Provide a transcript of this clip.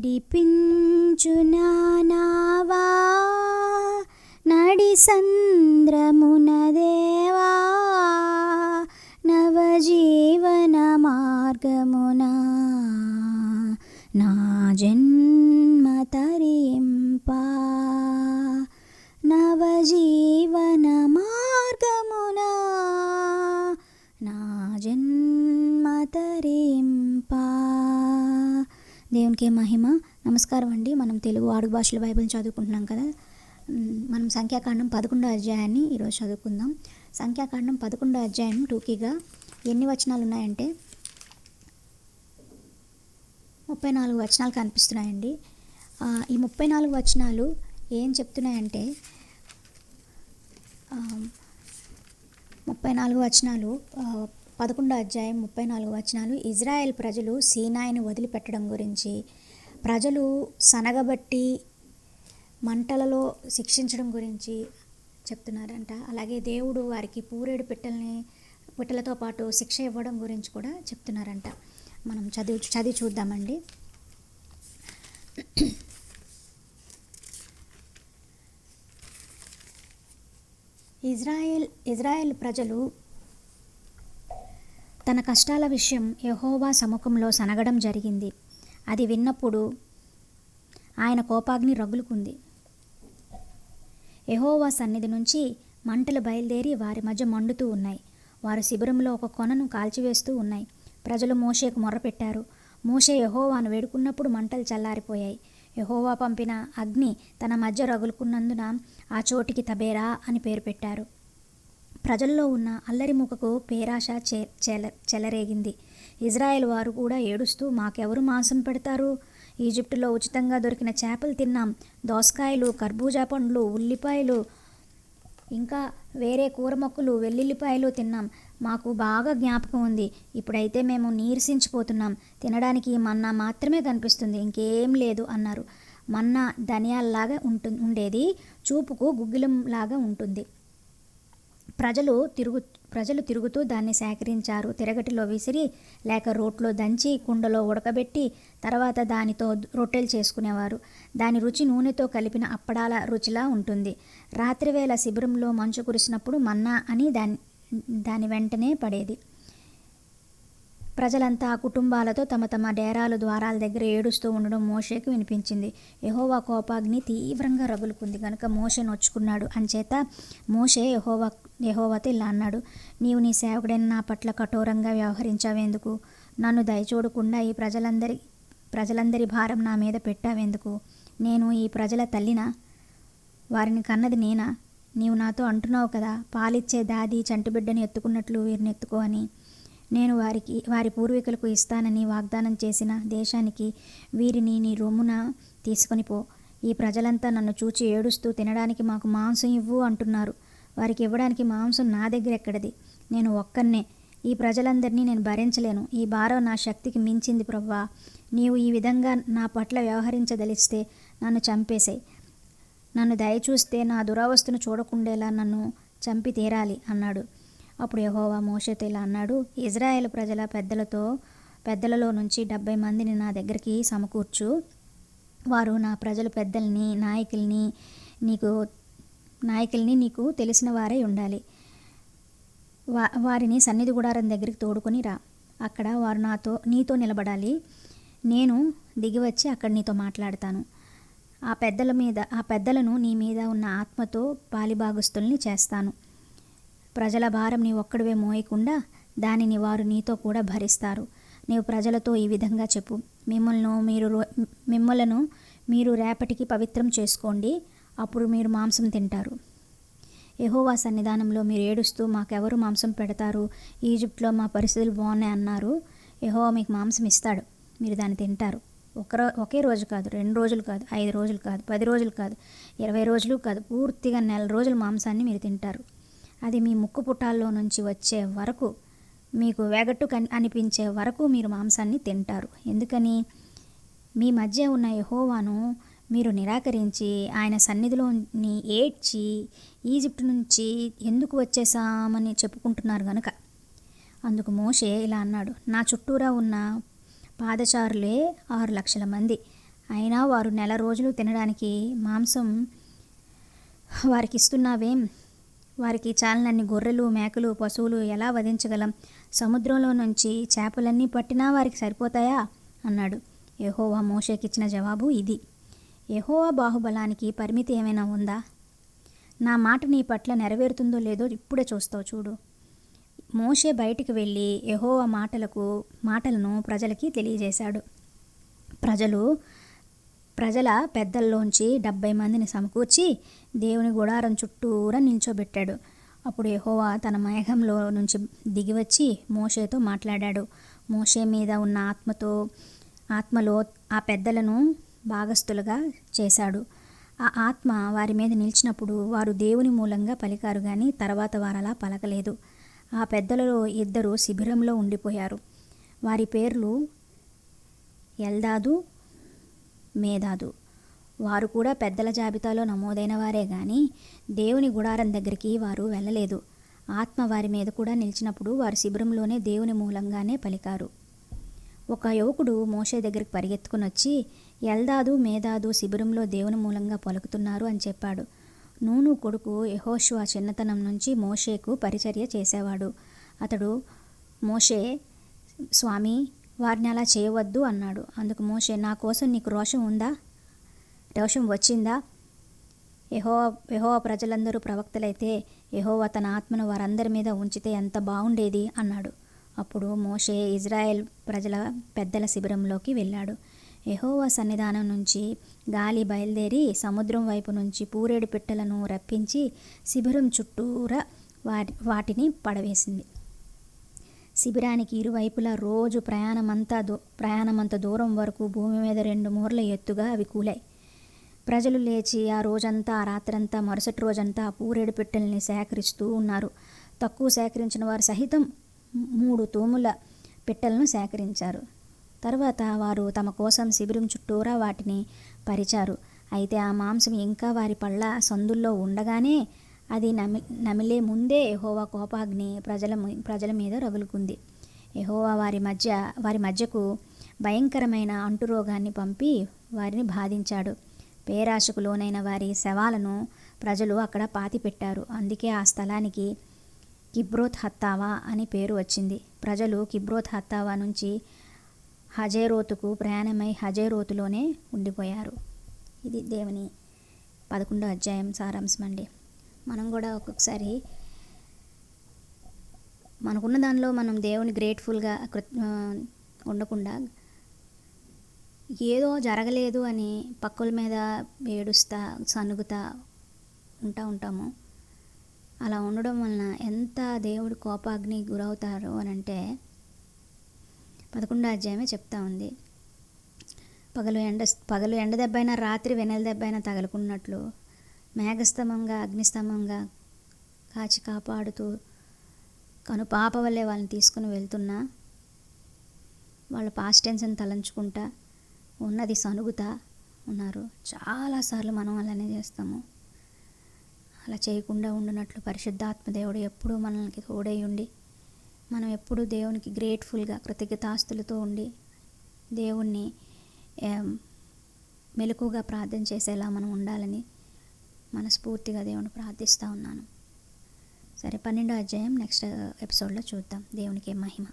నడిపించు నానావా నడి సంద్రమున దేవా నవజీవన మార్గమున నా జన్మ తరింపా నవజీవన మార్గమున నా జన్మ తరింపా. దేవునికి మహిమ. నమస్కారం అండి. మనం తెలుగు ఆడుగు భాషల బైబిల్ చదువుకుంటున్నాం కదా. మనం సంఖ్యాకాండం 11వ అధ్యాయాన్ని ఈరోజు చదువుకుందాం. సంఖ్యాకాండం 11వ అధ్యాయం టూకీగా ఎన్ని వచనాలు ఉన్నాయంటే 34 వచనాలు కనిపిస్తున్నాయండి. ఈ 34 వచనాలు ఏం చెప్తున్నాయంటే 34 వచనాలు 11వ అధ్యాయం 34 వచనాలు ఇజ్రాయెల్ ప్రజలు సీనాయిని వదిలిపెట్టడం గురించి, ప్రజలు సనగబట్టి మంటలలో శిక్షించడం గురించి చెప్తున్నారంట. అలాగే దేవుడు వారికి పూరేడు పిట్టలతో పాటు శిక్ష ఇవ్వడం గురించి కూడా చెప్తున్నారంట. మనం చదివి చూద్దామండి. ఇజ్రాయెల్ ప్రజలు తన కష్టాల విషయం యెహోవా సముఖంలో సనగడం జరిగింది. అది విన్నప్పుడు ఆయన కోపాగ్ని రగులుకుంది. యెహోవా సన్నిధి నుంచి మంటలు బయలుదేరి వారి మధ్య మండుతూ ఉన్నాయి. వారు శిబిరంలో ఒక కొనను కాల్చివేస్తూ ఉన్నాయి. ప్రజలు మోషేకు మొర్రపెట్టారు. మోషే యెహోవాను వేడుకున్నప్పుడు మంటలు చల్లారిపోయాయి. యెహోవా పంపిన అగ్ని తన మధ్య రగులుకున్నందున ఆ చోటికి తబేరా అని పేరు పెట్టారు. ప్రజల్లో ఉన్న అల్లరి మూకకు పేరాశ చెలరేగింది. ఇజ్రాయెల్ వారు కూడా ఏడుస్తూ, మాకెవరు మాంసం పెడతారు? ఈజిప్టులో ఉచితంగా దొరికిన చేపలు తిన్నాం. దోసకాయలు, కర్బూజా పండ్లు, ఉల్లిపాయలు, ఇంకా వేరే కూర మొక్కలు, వెల్లుల్లిపాయలు తిన్నాం. మాకు బాగా జ్ఞాపకం ఉంది. ఇప్పుడైతే మేము నీరసించిపోతున్నాం. తినడానికి మన్నా మాత్రమే కనిపిస్తుంది, ఇంకేం లేదు అన్నారు. మన్నా ధనియాల్లాగా ఉండేది, చూపుకు గుగ్గిలంలాగా ఉంటుంది. ప్రజలు తిరుగుతూ దాన్ని సేకరించారు. తిరగటిలో విసిరి లేక రోట్లో దంచి కుండలో ఉడకబెట్టి తర్వాత దానితో రొట్టెలు చేసుకునేవారు. దాని రుచి నూనెతో కలిపిన అప్పడాల రుచిలా ఉంటుంది. రాత్రివేళ శిబిరంలో మంచు కురిసినప్పుడు మన్నా అని దాని వెంటనే పడేది. ప్రజలంతా ఆ కుటుంబాలతో తమ తమ డేరాలు ద్వారాల దగ్గర ఏడుస్తూ ఉండడం మోషేకు వినిపించింది. యెహోవా కోపాగ్ని తీవ్రంగా రగులుకుంది గనుక మోషే నొచ్చుకున్నాడు. అంచేత మోషే యెహోవాతో ఇలా అన్నాడు, నీవు నీ సేవకుడైన నా పట్ల కఠోరంగా వ్యవహరించావెందుకు? నన్ను దయచూడకుండా ఈ ప్రజలందరి భారం నా మీద పెట్టావెందుకు? నేను ఈ ప్రజల తల్లినా? వారిని కన్నది నేనా? నీవు నాతో అంటున్నావు కదా, పాలిచ్చే దాది చంటిబిడ్డని ఎత్తుకున్నట్లు వీరిని ఎత్తుకో అని. నేను వారి పూర్వీకులకు ఇస్తానని వాగ్దానం చేసిన దేశానికి వీరిని నీ రొమ్మున తీసుకొని పో. ఈ ప్రజలంతా నన్ను చూచి ఏడుస్తూ, తినడానికి మాకు మాంసం ఇవ్వు అంటున్నారు. వారికి ఇవ్వడానికి మాంసం నా దగ్గర ఎక్కడిది? నేను ఒక్కన్నే. ఈ ప్రజలందరినీ నేను భరించలేను. ఈ భారం నా శక్తికి మించింది ప్రభువా. నీవు ఈ విధంగా నా పట్ల వ్యవహరించదలిస్తే నన్ను చంపేసేయ్. నన్ను దయచూస్తే నా దురవస్థను చూడకుండేలా నన్ను చంపి తీరాలి అన్నాడు. అప్పుడు యెహోవా మోషేతో ఇలా అన్నాడు, ఇజ్రాయెల్ ప్రజల పెద్దలలో నుంచి 70 మందిని నా దగ్గరికి సమకూర్చు. వారు నా ప్రజల పెద్దల్ని, నాయకుల్ని నీకు తెలిసిన వారే ఉండాలి. వారిని సన్నిధి గుడారం దగ్గరికి తోడుకొని రా. అక్కడ వారు నీతో నిలబడాలి. నేను దిగివచ్చి అక్కడ నీతో మాట్లాడతాను. ఆ పెద్దలను నీ మీద ఉన్న ఆత్మతో పాలిభాగస్తుల్ని చేస్తాను. ప్రజల భారం నీ ఒక్కడివే మోయకుండా దానిని వారు నీతో కూడా భరిస్తారు. నీవు ప్రజలతో ఈ విధంగా చెప్పు, మిమ్మలను మీరు రేపటికి పవిత్రం చేసుకోండి, అప్పుడు మీరు మాంసం తింటారు. యెహోవా సన్నిధానంలో మీరు ఏడుస్తూ, మాకెవరు మాంసం పెడతారు? ఈజిప్ట్లో మా పరిస్థితులు బాగున్నాయి అన్నారు. యెహోవా మీకు మాంసం ఇస్తాడు, మీరు దాన్ని తింటారు. ఒకే రోజు కాదు, 2 రోజులు కాదు, 5 రోజులు కాదు, 10 రోజులు కాదు, 20 రోజులు కాదు, పూర్తిగా 1 నెల రోజుల మాంసాన్ని మీరు తింటారు. అది మీ ముక్కు పుటాల్లో నుంచి వచ్చే వరకు, మీకు వెగట్టు అనిపించే వరకు మీరు మాంసాన్ని తింటారు. ఎందుకని? మీ మధ్య ఉన్న యెహోవాను మీరు నిరాకరించి ఆయన సన్నిధిలోని ఏడ్చి ఈజిప్టు నుంచి ఎందుకు వచ్చేసామని చెప్పుకుంటున్నారు గనుక. అందుకు మోషే ఇలా అన్నాడు, నా చుట్టూరా ఉన్న పాదచారులే 6 లక్షల మంది. అయినా వారు నెల రోజులు తినడానికి మాంసం వారికి ఇస్తున్నావేం? వారికి చాలనన్ని గొర్రెలు, మేకలు, పశువులు ఎలా వధించగలం? సముద్రంలో నుంచి చేపలన్నీ పట్టినా వారికి సరిపోతాయా అన్నాడు. యెహోవా మోషేకిచ్చిన జవాబు ఇది. యెహోవా బాహుబలానికి పరిమితి ఏమైనా ఉందా? నా మాట నీ పట్ల నెరవేరుతుందో లేదో ఇప్పుడే చూస్తావు చూడు. మోషే బయటికి వెళ్ళి యెహోవా మాటలను ప్రజలకి తెలియజేశాడు. ప్రజల పెద్దల్లోంచి 70 మందిని సమకూర్చి దేవుని గుడారం చుట్టూరా నిల్చోబెట్టాడు. అప్పుడు యెహోవా తన మేఘంలో నుంచి దిగివచ్చి మోషేతో మాట్లాడాడు. మోషే మీద ఉన్న ఆత్మలో ఆ పెద్దలను భాగస్థులుగా చేశాడు. ఆ ఆత్మ వారి మీద నిలిచినప్పుడు వారు దేవుని మూలంగా పలికారు గాని తర్వాత వారలా పలకలేదు. ఆ పెద్దలలో 2 శిబిరంలో ఉండిపోయారు. వారి పేర్లు ఎల్దాదు, మేదాదు. వారు కూడా పెద్దల జాబితాలో నమోదైన వారే గాని దేవుని గుడారం దగ్గరికి వారు వెళ్ళలేదు. ఆత్మ వారి మీద కూడా నిలిచినప్పుడు వారు శిబిరంలోనే దేవుని మూలంగానే పలికారు. ఒక యువకుడు మోషే దగ్గరికి పరిగెత్తుకుని వచ్చి, ఎల్దాదు, మేదాదు శిబిరంలో దేవుని మూలంగా పలుకుతున్నారు అని చెప్పాడు. నూను కొడుకు యెహోషువ చిన్నతనం నుంచి మోషేకు పరిచర్య చేసేవాడు. అతడు మోషే, స్వామి, వారిని అలా చేయవద్దు అన్నాడు. అందుకు మోషే, నా కోసం నీకు రోషం వచ్చిందా? యెహోవా ప్రజలందరూ ప్రవక్తలైతే యెహోవా తన ఆత్మను వారందరి మీద ఉంచితే ఎంత బాగుండేది అన్నాడు. అప్పుడు మోషే ఇజ్రాయెల్ ప్రజల పెద్దల శిబిరంలోకి వెళ్ళాడు. యెహోవా సన్నిధానం నుంచి గాలి బయలుదేరి సముద్రం వైపు నుంచి పూరేడు పిట్టలను రప్పించి శిబిరం చుట్టూరా వాటిని పడవేసింది. శిబిరానికి ఇరువైపులా రోజు ప్రయాణమంత దూరం వరకు భూమి మీద 2 మూరల ఎత్తుగా అవి కూలాయి. ప్రజలు లేచి ఆ రోజంతా, ఆ రాత్రంతా, మరుసటి రోజంతా పూరేడు పిట్టల్ని సేకరిస్తూ ఉన్నారు. తక్కువ సేకరించిన వారు సహితం 3 తూముల పిట్టలను సేకరించారు. తర్వాత వారు తమ కోసం శిబిరం చుట్టూరా వాటిని పరిచారు. అయితే ఆ మాంసం ఇంకా వారి పళ్ళ సందుల్లో ఉండగానే అది నమిలే ముందే యెహోవా కోపాగ్ని ప్రజల మీద రగులుకుంది. యెహోవా వారి మధ్యకు భయంకరమైన అంటురోగాన్ని పంపి వారిని బాధించాడు. పేరాశకు లోనైన వారి శవాలను ప్రజలు అక్కడ పాతిపెట్టారు. అందుకే ఆ స్థలానికి కిబ్రోత్ హత్తావా అని పేరు వచ్చింది. ప్రజలు కిబ్రోత్ హత్తావా నుంచి హజేరోతుకు ప్రయాణమై హజేరోతులోనే ఉండిపోయారు. ఇది దేవుని 11వ అధ్యాయం సారాంశం అండి. మనం కూడా ఒక్కొక్కసారి మనకున్న దానిలో మనం దేవుని గ్రేట్ఫుల్గా ఉండకుండా ఏదో జరగలేదు అని పక్కల మీద ఏడుస్తా సనుగుతా ఉంటాము. అలా ఉండడం వలన ఎంత దేవుడి కోపాగ్ని గురవుతారు అని అంటే 11వ అధ్యాయమే చెప్తా ఉంది. పగలు ఎండ దెబ్బైనా, రాత్రి వెన్నెల దెబ్బైనా తగులుకున్నట్లు మేఘస్తంభంగా, అగ్నిస్తంభంగా కాచి కాపాడుతూ కనుపాప వల్లే వాళ్ళని తీసుకుని వెళ్తున్నా వాళ్ళ పాస్ట్ టెన్స్ని తలంచుకుంటా ఉన్నది సనుగుతా ఉన్నారు. చాలాసార్లు మనం అలానే చేస్తాము. అలా చేయకుండా ఉండినట్లు పరిశుద్ధాత్మ దేవుడు ఎప్పుడూ మనల్ని తోడై ఉండి మనం ఎప్పుడూ దేవునికి గ్రేట్ఫుల్గా కృతజ్ఞతాస్తులతో ఉండి దేవుణ్ణి మెలకుగా ప్రార్థన చేసేలా మనం ఉండాలని మనస్ఫూర్తిగా దేవుని ప్రార్థిస్తూ ఉన్నాను. సరే, 12వ అధ్యాయం నెక్స్ట్ ఎపిసోడ్లో చూద్దాం. దేవునికి మహిమ.